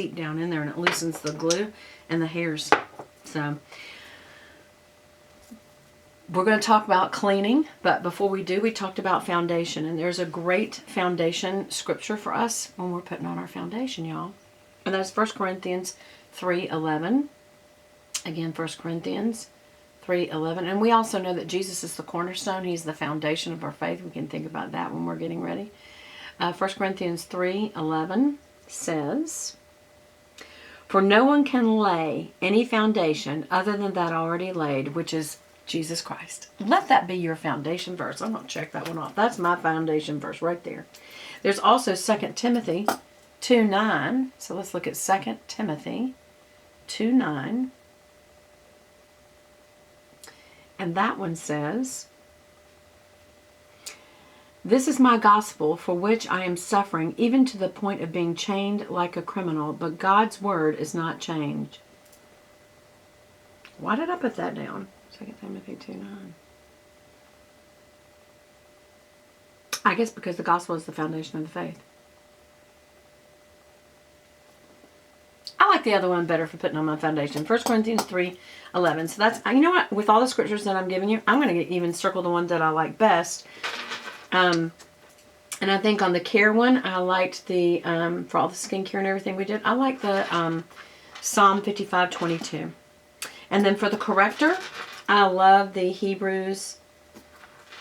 deep down in there, and it loosens the glue and the hairs. So we're going to talk about cleaning, but before we do, we talked about foundation, and there's a great foundation scripture for us when we're putting on our foundation, y'all. And that's 1 Corinthians 3:11. Again, 1 Corinthians 3:11. And we also know that Jesus is the cornerstone. He's the foundation of our faith. We can think about that when we're getting ready. 1 Corinthians 3:11 says, "For no one can lay any foundation other than that already laid, which is Jesus Christ." Let that be your foundation verse. I'm going to check that one off. That's my foundation verse right there. There's also 2 Timothy 2:9. So let's look at 2 Timothy 2:9. And that one says, "This is my gospel, for which I am suffering, even to the point of being chained like a criminal. But God's word is not changed." Why did I put that down? 2 Timothy 2:9. I guess because the gospel is the foundation of the faith. I like the other one better for putting on my foundation. 1 Corinthians 3:11. So that's, you know what, with all the scriptures that I'm giving you, I'm going to even circle the ones that I like best. And I think on the care one, I liked the, for all the skincare and everything we did, I like the Psalm 55:22. And then for the corrector, I love the Hebrews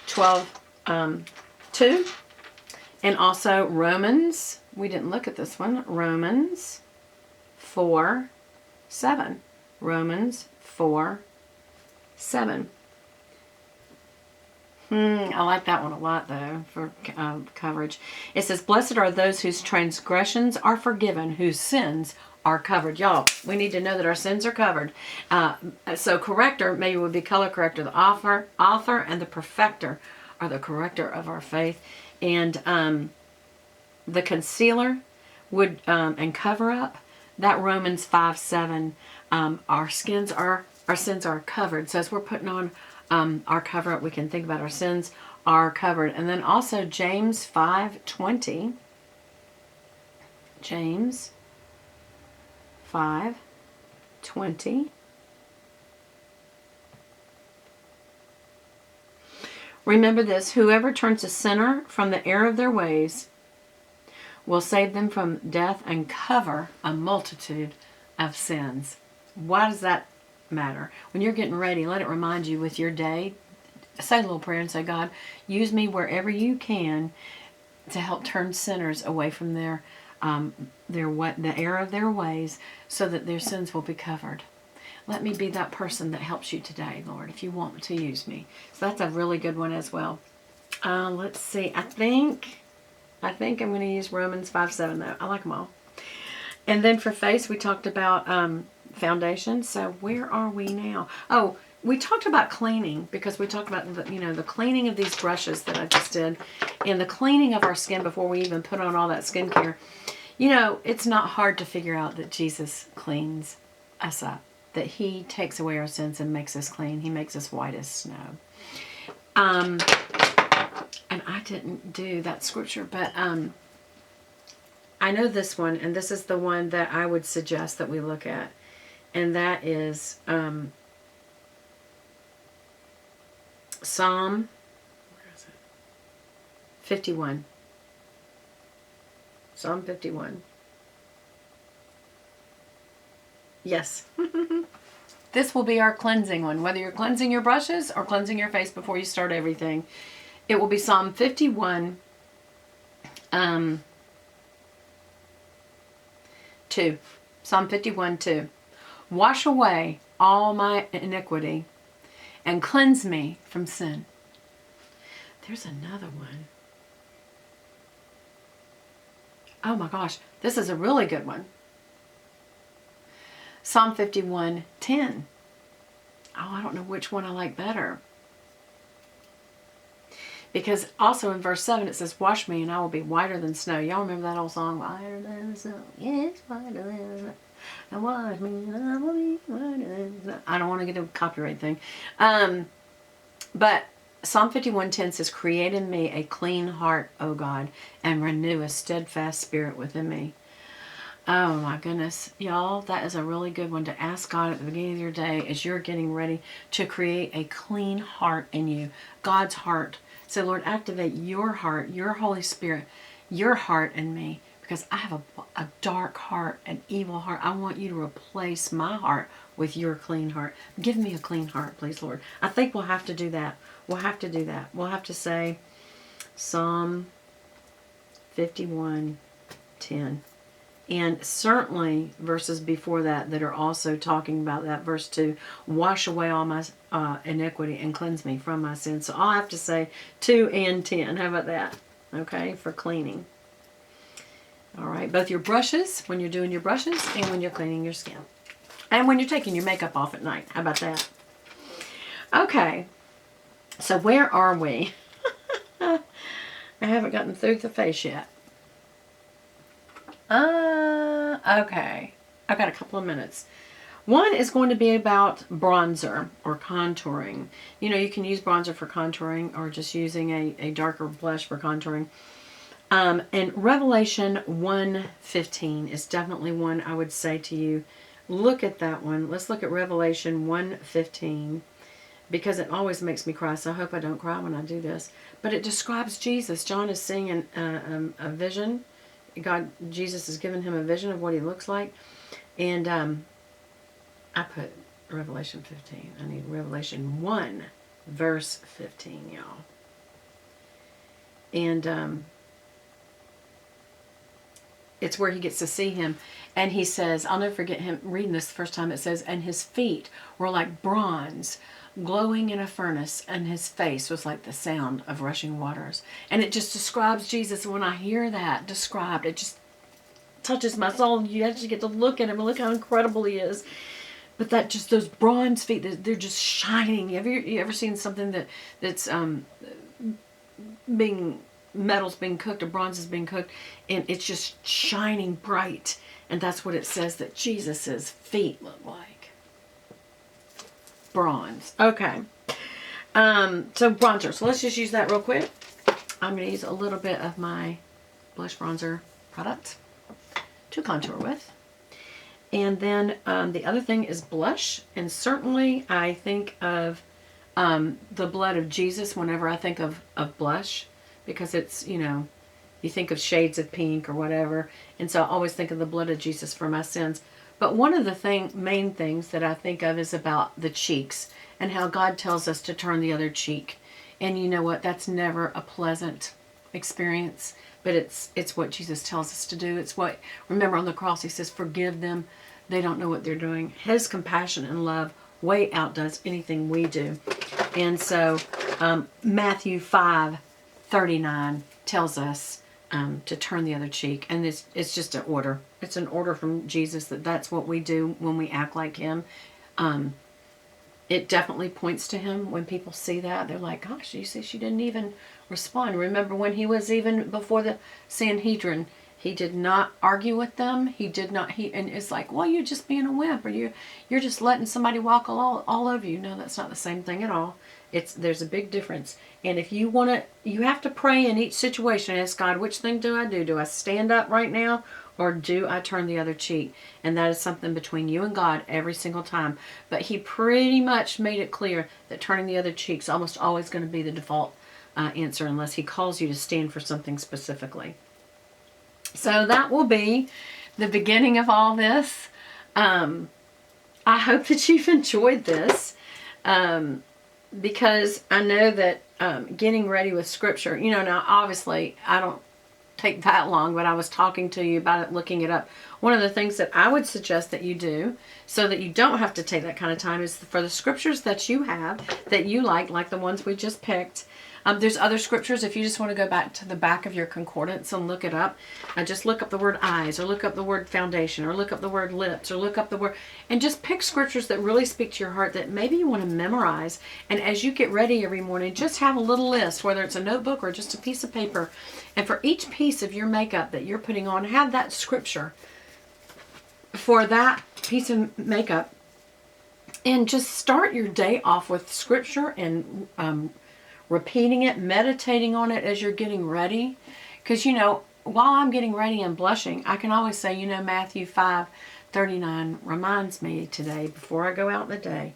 12:2. And also Romans, we didn't look at this one, Romans 4:7. Romans 4:7. I like that one a lot, though, for coverage. It says, "Blessed are those whose transgressions are forgiven, whose sins are covered." Y'all, we need to know that our sins are covered. So corrector, maybe would be color corrector. The author and the perfecter are the corrector of our faith. And the concealer would and cover up, that Romans 5:7. Our sins are covered. So as we're putting on our cover up, we can think about our sins are covered. And then also James 5:20. James 5:20. "Remember this, whoever turns a sinner from the error of their ways will save them from death and cover a multitude of sins." Why does that matter? When you're getting ready, let it remind you with your day, say a little prayer and say, "God, use me wherever you can to help turn sinners away from the error of their ways, so that their sins will be covered. Let me be that person that helps you today, Lord, if you want to use me." So that's a really good one as well. Let's see. I think I'm going to use Romans 5:7 though. I like them all. And then for face, we talked about foundation. So where are we now? Oh, we talked about cleaning, because we talked about the cleaning of these brushes that I just did, and the cleaning of our skin before we even put on all that skincare. It's not hard to figure out that Jesus cleans us up, that he takes away our sins and makes us clean. He makes us white as snow. And I didn't do that scripture, but I know this one, and this is the one that I would suggest that we look at, and that is Psalm 51. Psalm 51. Yes. This will be our cleansing one, whether you're cleansing your brushes or cleansing your face before you start everything. It will be Psalm 51, 2. Psalm 51:2. "Wash away all my iniquity and cleanse me from sin." There's another one. Oh my gosh, this is a really good one. Psalm 51:10. Oh, I don't know which one I like better. Because also in verse 7 it says, "Wash me and I will be whiter than snow." Y'all remember that old song? Whiter than snow, yes, whiter than snow. And wash me and I will be whiter than snow. I don't want to get a copyright thing. But Psalm 51:10 says, "Create in me a clean heart, O God, and renew a steadfast spirit within me." Oh my goodness, y'all, that is a really good one to ask God at the beginning of your day as you're getting ready to create a clean heart in you, God's heart. So Lord, activate your heart, your Holy Spirit, your heart in me, because I have a dark heart, an evil heart. I want you to replace my heart with your clean heart. Give me a clean heart, please, Lord. I think we'll have to do that. We'll have to do that. We'll have to say Psalm 51:10. And certainly verses before that that are also talking about that. Verse 2, wash away all my iniquity and cleanse me from my sins. So I'll have to say 2 and 10. How about that? Okay, for cleaning. All right, both your brushes, when you're doing your brushes, and when you're cleaning your skin. And when you're taking your makeup off at night. How about that? Okay, so where are we? I haven't gotten through the face yet. Okay. I've got a couple of minutes. One is going to be about bronzer or contouring. You know, you can use bronzer for contouring or just using a darker blush for contouring. And Revelation 1:15 is definitely one I would say to you, look at that one. Let's look at Revelation 1:15 because it always makes me cry. So I hope I don't cry when I do this. But it describes Jesus. John is seeing a vision. Jesus has given him a vision of what he looks like. And I put Revelation 15. I need Revelation 1, verse 15, y'all. And it's where he gets to see him. And he says, I'll never forget him reading this the first time. It says, and his feet were like bronze, glowing in a furnace, and his face was like the sound of rushing waters. And it just describes Jesus. And when I hear that described, it just touches my soul. You actually get to look at him and look how incredible he is. But that just, those bronze feet, they're just shining. You ever seen something that's metal's being cooked or bronze is being cooked, and it's just shining bright? And that's what it says that Jesus's feet look like. Bronze. Okay. So bronzer. So let's just use that real quick. I'm going to use a little bit of my blush bronzer product to contour with. And then the other thing is blush. And certainly I think of the blood of Jesus whenever I think of blush, because it's, you know, you think of shades of pink or whatever. And so I always think of the blood of Jesus for my sins. But one of the main things that I think of is about the cheeks and how God tells us to turn the other cheek. And you know what? That's never a pleasant experience, but it's what Jesus tells us to do. It's what, remember on the cross, he says, forgive them. They don't know what they're doing. His compassion and love way outdoes anything we do. And so Matthew 5:39 tells us to turn the other cheek. And it's just an order. It's an order from Jesus that's what we do when we act like him. It definitely points to him. When people see that, they're like, gosh, you see, she didn't even respond. Remember when he was even before the Sanhedrin, he did not argue with them. And it's like, well, you're just being a wimp, or you're just letting somebody walk all over you. No, that's not the same thing at all. There's a big difference. And if you want to, you have to pray in each situation. Ask God, which thing do I do? Do I stand up right now, or do I turn the other cheek? And that is something between you and God every single time. But he pretty much made it clear that turning the other cheek is almost always going to be the default answer, unless he calls you to stand for something specifically. So that will be the beginning of all this. I hope that you've enjoyed this. Because I know that getting ready with scripture, you know, now obviously I don't take that long, but I was talking to you about it, looking it up. One of the things that I would suggest that you do so that you don't have to take that kind of time is for the scriptures that you have, that you like the ones we just picked. There's other scriptures. If you just want to go back to the back of your concordance and look it up, just look up the word eyes, or look up the word foundation, or look up the word lips, or look up the word, and just pick scriptures that really speak to your heart that maybe you want to memorize. And as you get ready every morning, just have a little list, whether it's a notebook or just a piece of paper. And for each piece of your makeup that you're putting on, have that scripture for that piece of makeup. And just start your day off with scripture and repeating it, meditating on it as you're getting ready. Because, you know, while I'm getting ready and blushing, I can always say, Matthew 5:39 reminds me today, before I go out in the day,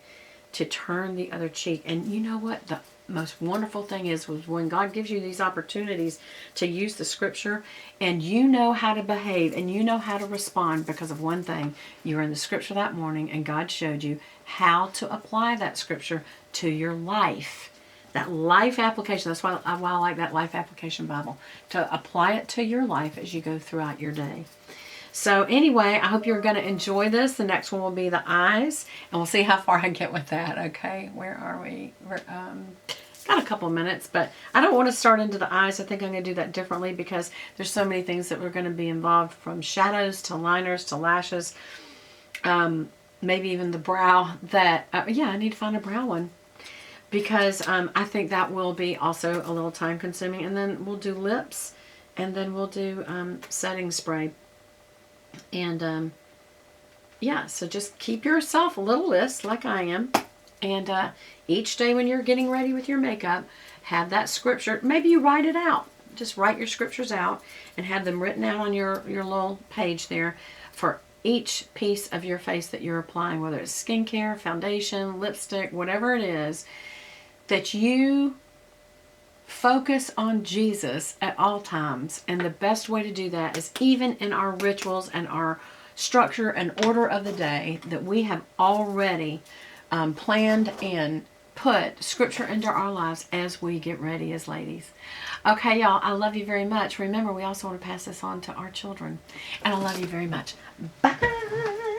to turn the other cheek. And you know what? The most wonderful thing is was when God gives you these opportunities to use the scripture, and you know how to behave and you know how to respond because of one thing. You were in the scripture that morning and God showed you how to apply that scripture to your life. That life application. That's why I like that life application Bible, to apply it to your life as you go throughout your day. So anyway, I hope you're going to enjoy this. The next one will be the eyes, and we'll see how far I get with that. Okay, where are we? We're got a couple minutes, but I don't want to start into the eyes. I think I'm going to do that differently because there's so many things that we're going to be involved, from shadows to liners to lashes, maybe even the brow. That I need to find a brow one, because I think that will be also a little time consuming. And then we'll do lips, and then we'll do setting spray. And so just keep yourself a little list like I am. And each day when you're getting ready with your makeup, have that scripture. Maybe you write it out. Just write your scriptures out and have them written out on your little page there for each piece of your face that you're applying, whether it's skincare, foundation, lipstick, whatever it is, that you focus on Jesus at all times. And the best way to do that is even in our rituals and our structure and order of the day, that we have already planned and put scripture into our lives as we get ready as ladies. Okay, y'all, I love you very much. Remember, we also want to pass this on to our children. And I love you very much. Bye.